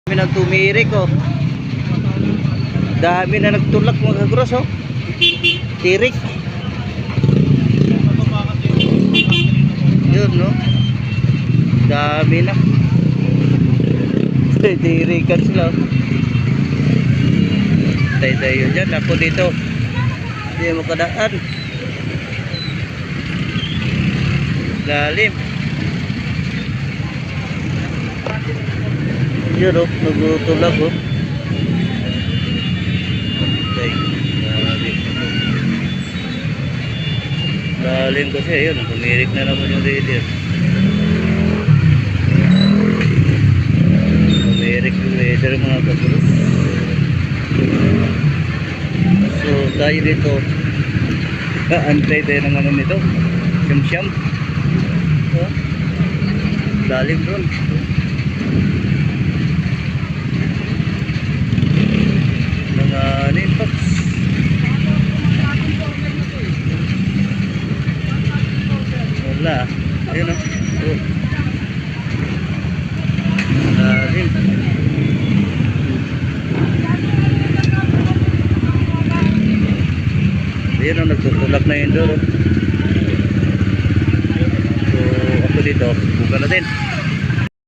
Dami ng tumirik oh. Dami na nagtulak mga kagros oh. Tirik. Yun no. Dami na. Tirikan sila oh. Tayo dyan. Ako dito. Hindi makadaan. Lalim. Yun oh. Nagtulak oh. Lalim kasi ayun, tumirik na naman yung radius. Tumirik yung radar mga kagulos. So tayo dito, antay tayo ng ano nito, siyam-siyam. Oh, lalim doon. Mga nimpax. Wala. Ayun o. Lalim. Ayun o. Nagtutulak na yun doon. So ako dito. Buka natin.